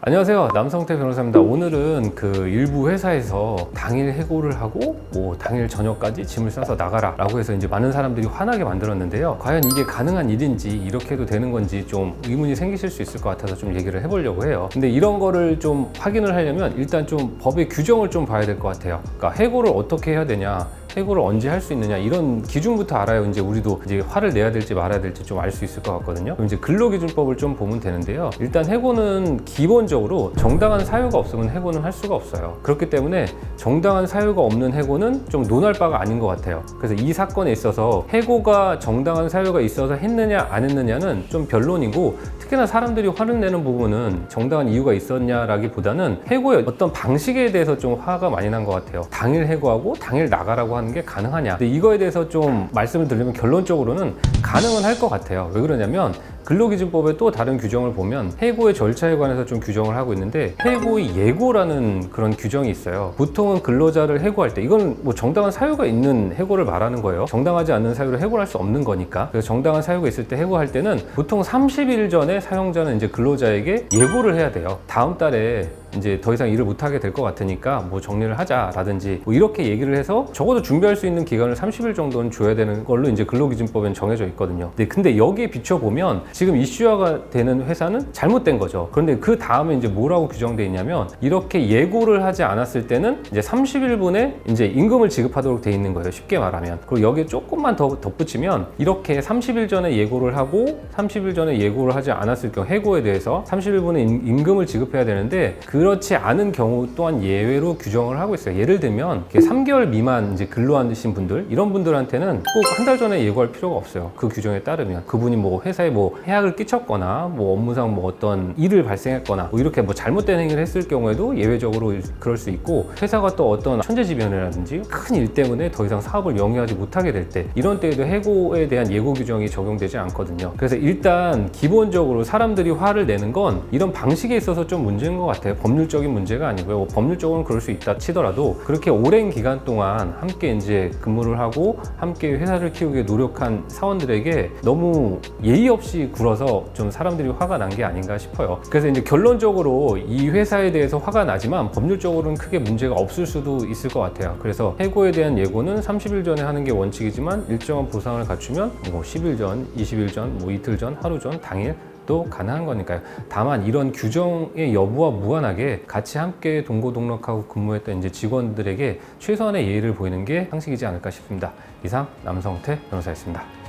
안녕하세요, 남성태 변호사입니다. 오늘은 그 일부 회사에서 당일 해고를 하고 당일 저녁까지 짐을 싸서 나가라 라고 해서 이제 많은 사람들이 화나게 만들었는데요. 과연 이게 가능한 일인지, 이렇게 해도 되는 건지 좀 의문이 생기실 수 있을 것 같아서 좀 얘기를 해보려고 해요. 근데 이런 거를 좀 확인을 하려면 일단 좀 법의 규정을 좀 봐야 될 것 같아요. 그러니까 해고를 어떻게 해야 되냐, 해고를 언제 할 수 있느냐, 이런 기준부터 알아야 이제 우리도 이제 화를 내야 될지 말아야 될지 좀 알 수 있을 것 같거든요. 그럼 이제 근로기준법을 좀 보면 되는데요. 일단 해고는 기본적으로 정당한 사유가 없으면 해고는 할 수가 없어요. 그렇기 때문에 정당한 사유가 없는 해고는 좀 논할 바가 아닌 것 같아요. 그래서 이 사건에 있어서 해고가 정당한 사유가 있어서 했느냐 안 했느냐는 좀 변론이고, 특히나 사람들이 화를 내는 부분은 정당한 이유가 있었냐라기보다는 해고의 어떤 방식에 대해서 좀 화가 많이 난 것 같아요. 당일 해고하고 당일 나가라고 하는 게 가능하냐, 근데 이거에 대해서 좀 말씀을 드리면 결론적으로는 가능은 할 것 같아요. 왜 그러냐면 근로기준법의 또 다른 규정을 보면 해고의 절차에 관해서 좀 규정을 하고 있는데, 해고의 예고라는 그런 규정이 있어요. 보통은 근로자를 해고할 때, 이건 뭐 정당한 사유가 있는 해고를 말하는 거예요. 정당하지 않는 사유로 해고를 할 수 없는 거니까. 그래서 정당한 사유가 있을 때 해고할 때는 보통 30일 전에 사용자는 이제 근로자에게 예고를 해야 돼요. 다음 달에 이제 더 이상 일을 못하게 될 것 같으니까 뭐 정리를 하자라든지 뭐 이렇게 얘기를 해서 적어도 준비할 수 있는 기간을 30일 정도는 줘야 되는 걸로 이제 근로기준법엔 정해져 있거든요. 근데 여기에 비춰보면 지금 이슈화가 되는 회사는 잘못된 거죠. 그런데 그 다음에 이제 뭐라고 규정되어 있냐면, 이렇게 예고를 하지 않았을 때는 이제 30일분에 이제 임금을 지급하도록 되어 있는 거예요. 쉽게 말하면. 그리고 여기에 조금만 더 덧붙이면, 이렇게 30일 전에 예고를 하고 30일 전에 예고를 하지 않았을 경우 해고에 대해서 30일분에 임금을 지급해야 되는데, 그렇지 않은 경우 또한 예외로 규정을 하고 있어요. 예를 들면 3개월 미만 이제 근로하신 분들, 이런 분들한테는 꼭 한 달 전에 예고할 필요가 없어요. 그 규정에 따르면 그분이 뭐 회사에 뭐 해악을 끼쳤거나 뭐 업무상 뭐 어떤 일을 발생했거나 뭐 이렇게 뭐 잘못된 행위를 했을 경우에도 예외적으로 그럴 수 있고, 회사가 또 어떤 천재지변이라든지 큰 일 때문에 더 이상 사업을 영위하지 못하게 될 때, 이런 때에도 해고에 대한 예고 규정이 적용되지 않거든요. 그래서 일단 기본적으로 사람들이 화를 내는 건 이런 방식에 있어서 좀 문제인 것 같아요. 법률적인 문제가 아니고요. 뭐 법률적으로는 그럴 수 있다 치더라도, 그렇게 오랜 기간 동안 함께 이제 근무를 하고 함께 회사를 키우기 위해 노력한 사원들에게 너무 예의 없이 굴어서 좀 사람들이 화가 난 게 아닌가 싶어요. 그래서 이제 결론적으로 이 회사에 대해서 화가 나지만 법률적으로는 크게 문제가 없을 수도 있을 것 같아요. 그래서 해고에 대한 예고는 30일 전에 하는 게 원칙이지만, 일정한 보상을 갖추면 뭐 10일 전, 20일 전, 뭐 이틀 전, 하루 전, 당일 또 가능한 거니까요. 다만 이런 규정의 여부와 무관하게 같이 함께 동고동락하고 근무했던 이제 직원들에게 최소한의 예의를 보이는 게 상식이지 않을까 싶습니다. 이상 남성태 변호사였습니다.